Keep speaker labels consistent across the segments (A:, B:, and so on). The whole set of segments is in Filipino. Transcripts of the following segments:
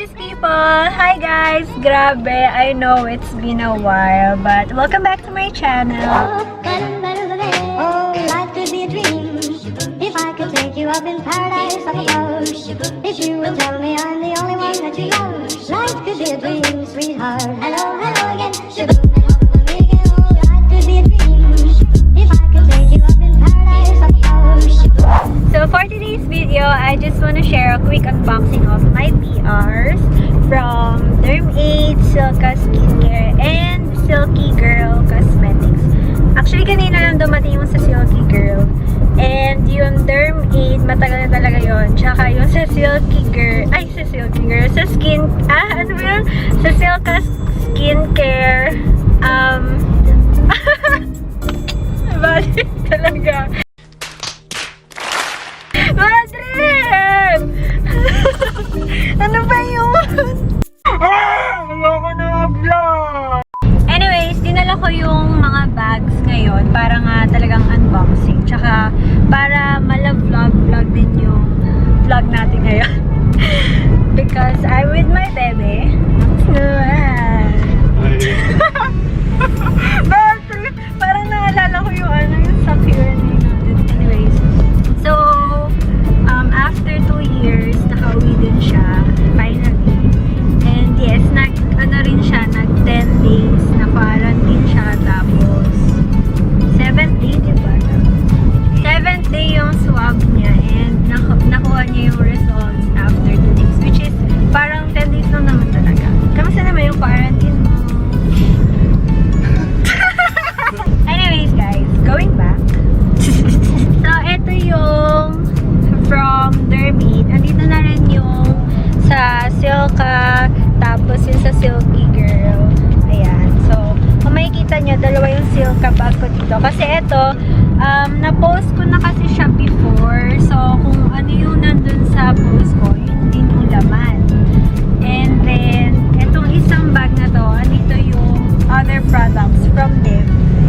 A: gorgeous people! Hi guys! Grabe, I know it's been a while, but welcome back to my channel.
B: Oh, life could be a dream if I could take you up in paradise up above. If you would tell me I'm the only one that you love, life could be a dream, sweetheart. Hello, hello again. Oh, life could be a dream if I could take you up in paradise up above.
A: So for today's video, I just want to share a quick unboxing of my PRs from DERMAID, SILKA Skincare, and SILKYGIRL Cosmetics. Actually, kanina lang dumating yung sa SILKYGIRL. And yung DERMAID, matagal na talaga yun. Tsaka yung sa SILKYGIRL, sa sa SILKA Skincare, balik talaga. Madrid! Ano ba yun? Ayoko na mag-vlog! Anyways, dinala ko yung mga bags ngayon para nga talagang unboxing. Tsaka para mala-vlog din yung vlog natin ngayon. Because I'm with my baby. Battery! Parang naalala ko yung yung sa Q&A natin. Anyways, so, after 2 years, nakauwi din siya, finally. And yes, nag-10 days, na-quarantine siya, tapos 7th day, diba? 7th day yung swab niya, and nakuha niya yung results after 2 days, which is parang 10 days lang naman talaga. Kamusta naman yung quarantine mo? Anyways guys, going back. So, ito yung from DERMAID. Andito na rin yung sa SILKA, tapos yung sa SILKYGIRL. Ayan. So, kung makikita nyo, dalawa yung SILKA bag ko dito. Kasi ito, na-post ko na kasi siya before. So, kung ano yung nandun sa post ko, yun din yung laman. And then, itong isang bag na to, andito yung other products from them.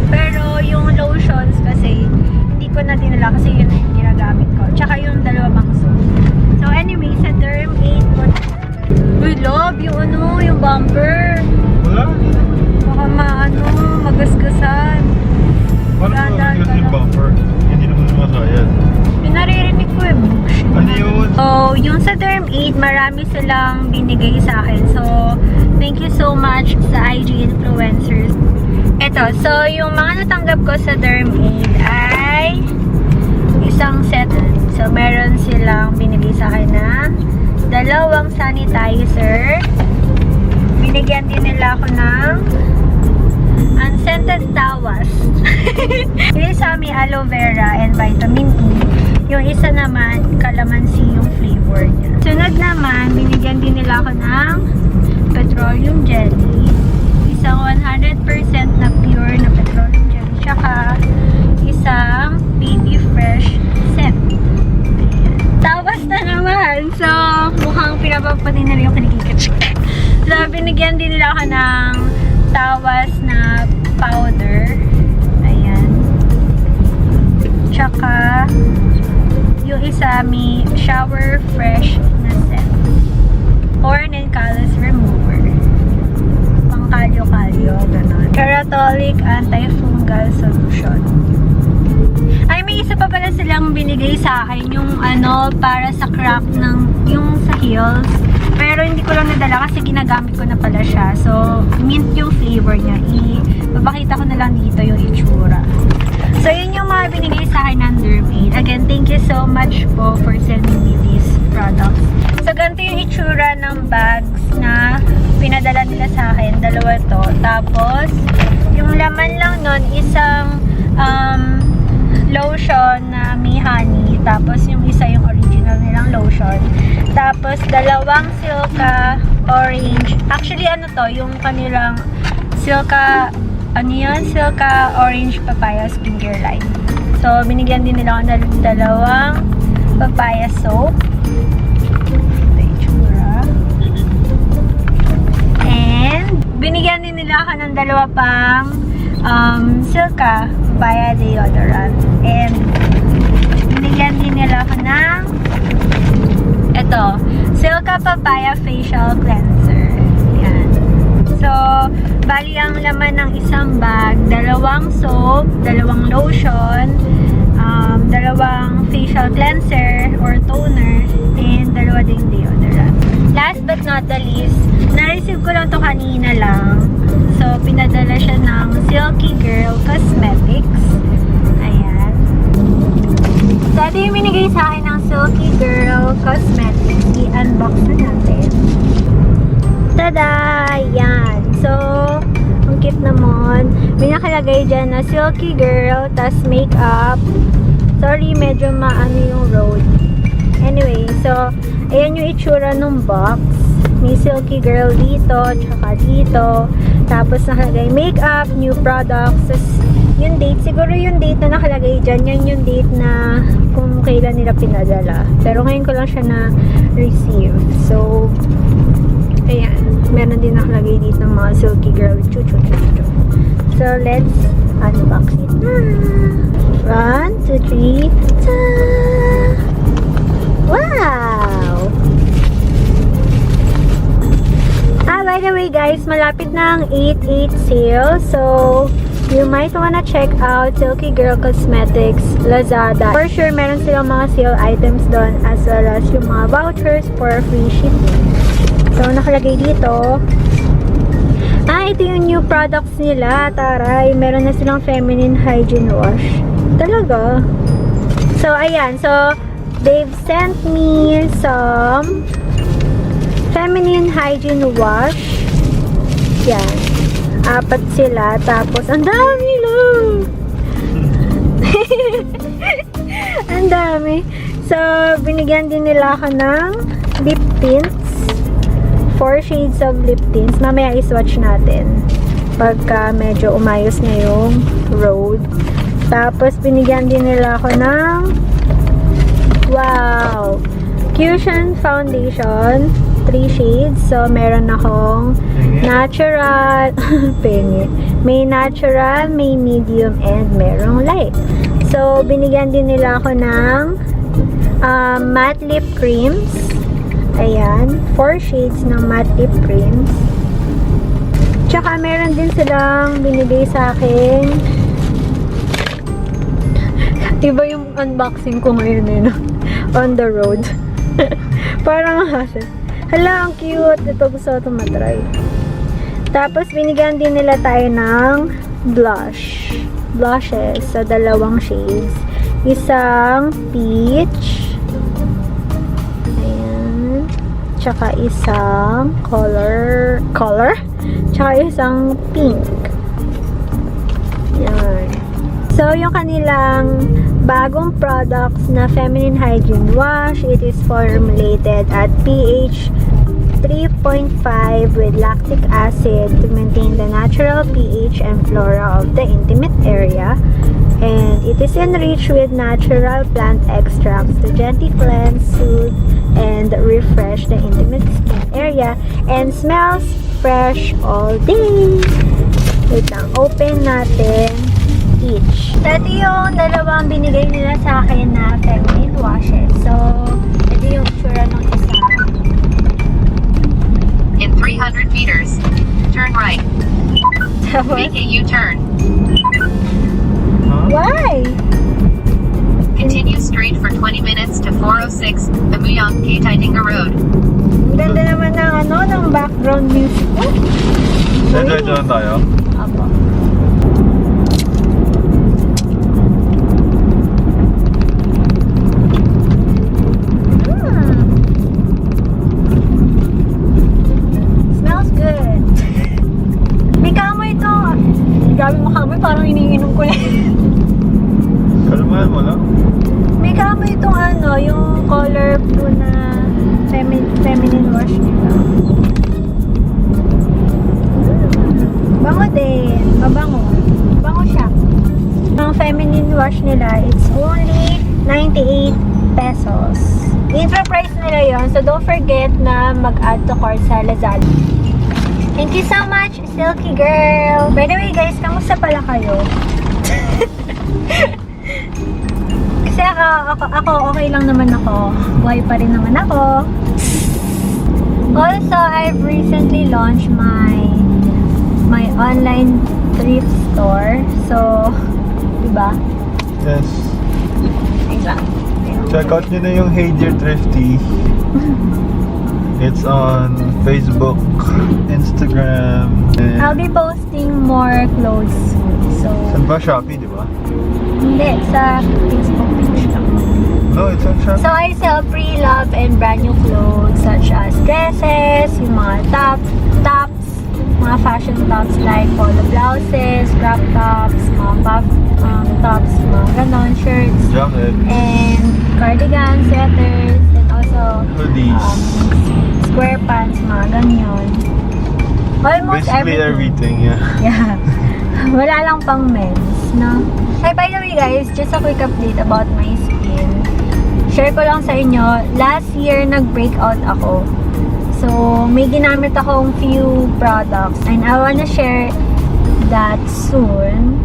A: Pero, yung lotions kasi, hindi ko na dinala kasi yun yung ginagamit ko. Tsaka yung dalawa pang soap. So anyway, sa DERMAID ko. Uy, love, yung bumper.
C: Wala.
A: Baka magasgasan.
C: Paano magasgas yung bumper? Hindi naman sumasayad.
A: Pinaririnig ko eh.
C: Ano yun?
A: So, yung sa DERMAID, marami silang binigay sa akin. So, thank you so much sa IG influencers. Ito, so yung mga natanggap ko sa DERMAID ay isang set. So, meron silang binigay sa akin na 2 sanitizer. Binigyan din nila ako ng unscented tawas. Yung isa may aloe vera and vitamin E. Yung isa naman, calamansi yung flavor niya. Sunod naman, binigyan din nila ako ng petroleum jelly. Isang 100% na pure na petroleum jelly. Tsaka isang baby fresh scent. Tawas na naman. So, mukhang pinapapatin na rin yung kinikikit. So, binigyan din nila ako ng tawas na powder. Ayan. Tsaka, yung isa may shower fresh na scent. Corn and callus remover. Pang kalyo-kalyo, gano'n. Keratolic antifungal solution. Ay, may isa pa pala silang binigay sa akin, yung para sa crack ng, yung sa heels. Pero hindi ko lang nadala kasi ginagamit ko na pala siya. So, mint yung flavor niya. Papakita ko na lang dito yung itsura. So, yun yung mga binigay sa akin ng DERMAID. Again, thank you so much po for sending me these products. So, ganito yung itsura ng bags na pinadala nila sa akin. 2 to. Tapos, yung laman lang nun, isang lotion na may honey. Tapos, yung isa yung original nilang lotion. Tapos, 2 SILKA orange. Actually, yung kanilang SILKA, SILKA orange papaya skincare line. So, binigyan din nila ako ng 2 papaya soap. Ito yung itsura. And, binigyan din nila ako ng 2 pang SILKA papaya deodorant. And, binigyan din nila ako ng ito, Silka Papaya Facial Cleanser. Yan. So, bali ang laman ng isang bag, 2 soap, 2 lotion, 2 facial cleanser or toner, and 2 ding deodorant. Last but not the least, na-receive ko lang to kanina lang. So, pinadala siya ng SILKYGIRL Cosmetics. Ayan. So, ito yung minigay sa akin ng SILKYGIRL Cosmetics. I-unbox na natin. Tada! Ayan. So, ang cute naman. May nakalagay dyan na SILKYGIRL, tas makeup. Sorry, medyo maano yung road. Anyway, so, ayan yung itsura ng box. May SILKYGIRL dito, tsaka dito. Tapos nakalagay makeup, new products. Tapos yung date, siguro yung date na nakalagay dyan, yan yung date na kung kailan nila pinadala. Pero ngayon ko lang siya na-receive. So, ayan. Meron din nakalagay dito ng mga SILKYGIRL. So, let's unbox it na. 1, 2, 3. Ta! Wow! By the way guys, malapit na ang 8/8 sale. So, you might wanna check out SILKYGIRL Cosmetics, Lazada. For sure, meron silang mga sale items doon as well as yung mga vouchers for free shipping. So, nakalagay dito. Ito yung new products nila. Taray, meron na silang feminine hygiene wash. Talaga. So, ayan. So, they've sent me some feminine hygiene wash. Yan. 4 sila. Tapos, ang dami lang. Ang dami. So, binigyan din nila ako ng lip tints. 4 shades of lip tints. Mamaya iswatch natin. Pagka medyo umayos na yung road. Tapos, binigyan din nila ako ng wow! Cushion Foundation. 3 shades. So, meron akong natural, pengi. May natural, may medium, and merong light. So, binigyan din nila ako ng matte lip creams. Ayan. 4 shades ng matte lip creams. Tsaka, meron din silang binigay sa akin. Iba yung unboxing ko ngayon eh, no? On the road. Parang hassle. Hala, ang cute. Ito gusto ko matry. Tapos, binigyan din nila tayo ng blushes sa 2 shades. Isang peach. Ayan. Tsaka isang color? Tsaka isang pink. Ayan. So, yung kanilang bagong products na feminine hygiene wash, it is formulated at pH 3.5 with lactic acid to maintain the natural pH and flora of the intimate area. And it is enriched with natural plant extracts to gently cleanse, soothe, and refresh the intimate skin area and smells fresh all day. Wait lang, open natin each. Ito yung 2 binigay nila sa akin na feminine washes. So, ito yung itsura ng isa.
D: In 300 meters, turn right. Make a U-turn.
A: Why?
D: Continue straight for 20 minutes to 406, the Muyang Heydearthrifty Road.
A: Ang ganda naman ng background music ko.
C: Enjoy lang tayo.
A: Apo. Smells good. May kamoy ito. Grabe makamoy, parang iniinom ko lang.
C: Kalamahan mo lang.
A: May kamoy itong yung color blue na feminine wash nila. Bango din. Mabango. Bango siya. Ang feminine wash nila, it's only 98 pesos. Intro price nila yon, so don't forget na mag-add to cart sa Lazada. Thank you so much, SILKYGIRL! By the way guys, kamusta pala kayo? Kasi ako okay lang naman ako. Buhay pa rin naman ako. Also, I've recently launched my online thrift store. So, diba?
C: Yes.
A: Exactly.
C: Check out nyo na yung heydearthrifty. It's on Facebook, Instagram, and...
A: I'll be posting more clothes soon. So,
C: Saan ba? Shopee, di ba?
A: hindi, sa Facebook page lang.
C: No, it's on Shopee.
A: So, I sell pre-love and brand new clothes such as dresses, yung mga tops, mga fashion tops like polo blouses, crop tops, mga puff tops, mga ganon, shirts,
C: Jacket,
A: and cardigans, sweaters, and also
C: hoodies.
A: Square pants, mga ganyan. Almost
C: Basically everything, yeah.
A: Yeah. Wala lang pang men's, no? Hey, by the way guys, just a quick update about my skin. Share ko lang sa inyo, last year nag-breakout ako. So, may ginamit akong few products and I wanna share that soon.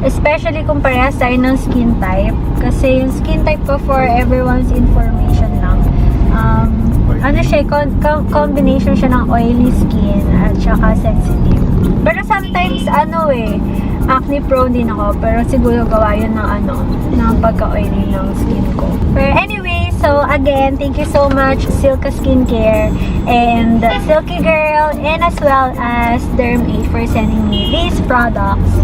A: Especially kung parehas tayo ng skin type. Kasi yung skin type ko, for everyone's information lang, ano siya, combination siya ng oily skin at saka sensitive. Pero sometimes, acne prone din ako. Pero siguro gawa yun ng pagka-oily ng skin ko. Pero anyway, so again, thank you so much SILKA Skincare and SILKYGIRL and as well as DERMAID for sending me these products.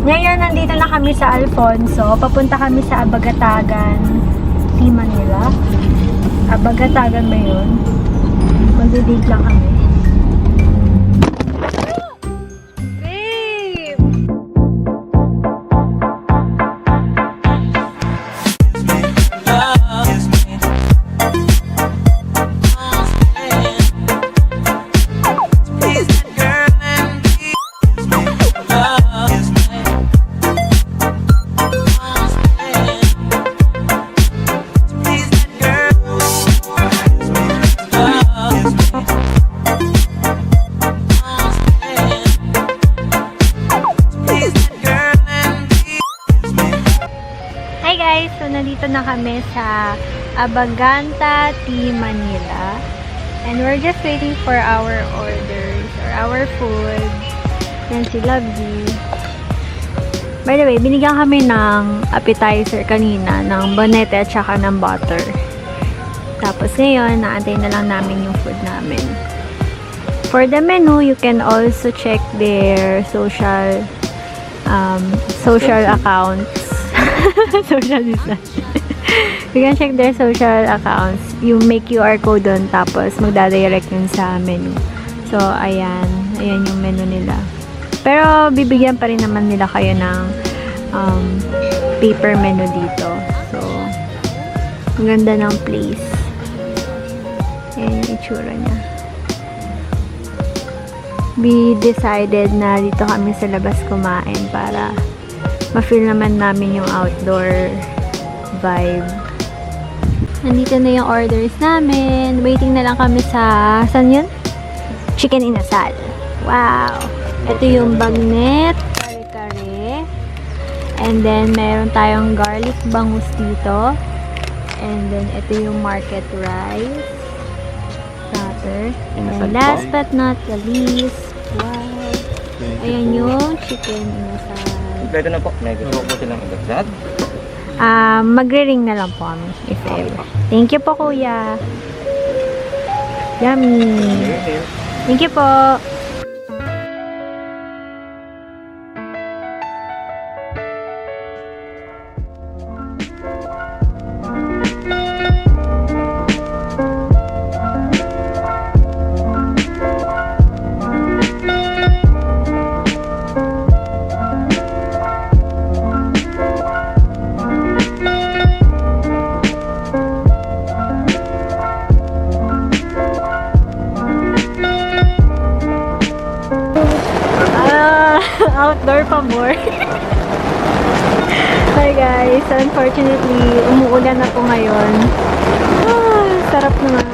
A: Ngayon, nandito na kami sa Alfonso. Papunta kami sa Abagatagan, Manila. Abagatagan ba yun? Magdidig lang kami. Babe! Hi guys! So, nandito na kami sa Abaganta, Manila. And we're just waiting for our orders or our food. Yan si Lovey. By the way, binigyan kami ng appetizer kanina, ng bonete at saka ng butter. Tapos ngayon, naantay na lang namin yung food namin. For the menu, you can also check their social accounts. Social distance. You can check their social accounts. You make QR code doon, tapos magdadirect yun sa menu. So, ayan yung menu nila. Pero, bibigyan pa rin naman nila kayo ng paper menu dito. So, ang ganda ng place. Ayan yung itsura niya. We decided na dito kami sa labas kumain para ma-feel naman namin yung outdoor vibe. Nandito na yung orders namin. Waiting na lang kami sa... Saan yun? Chicken inasal. Wow! Ito yung bagnet. Kare-kare. And then, meron tayong garlic bangus dito. And then, ito yung market rice. Starter. And then, last but not the least, wow! Ayan yung chicken inasal.
E: Kompleto na po. May gusto po silang idagdag.
A: Magre-ring na lang po kami if ever. Thank you po, kuya. Yummy. Thank you po. Outdoor pa more. Hi guys, unfortunately, umuulan na po ngayon. Sarap naman.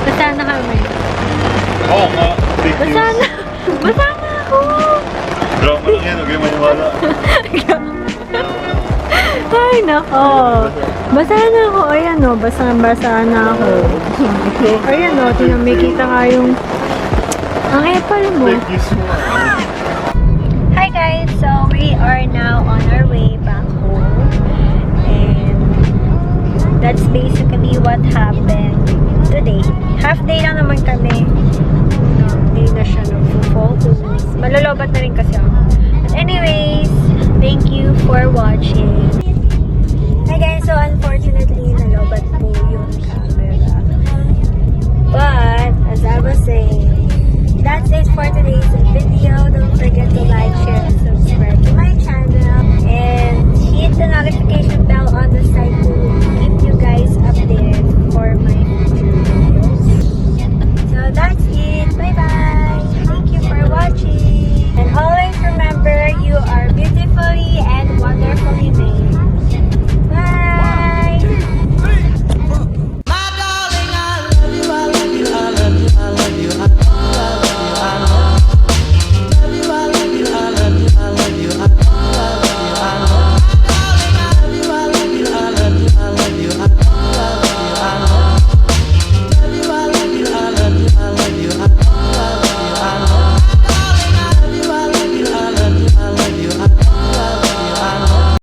A: Basa na kami.
C: Oo nga, big news.
A: Basa na. Basa na ako.
C: Drama lang yan, huwag yung maniwala.
A: Ay, nako. Basa na ako. Ayan o, basa na ako. Ayan o, tinamikita nga yung ang epal mo.
C: Thank you so much.
A: Hi guys, so we are now on our way back home. And that's basically what happened today. Half day lang naman kami. Hindi na siya nag-focus. Malalobat na rin kasi ako. But anyways, thank you for watching. Hi guys, so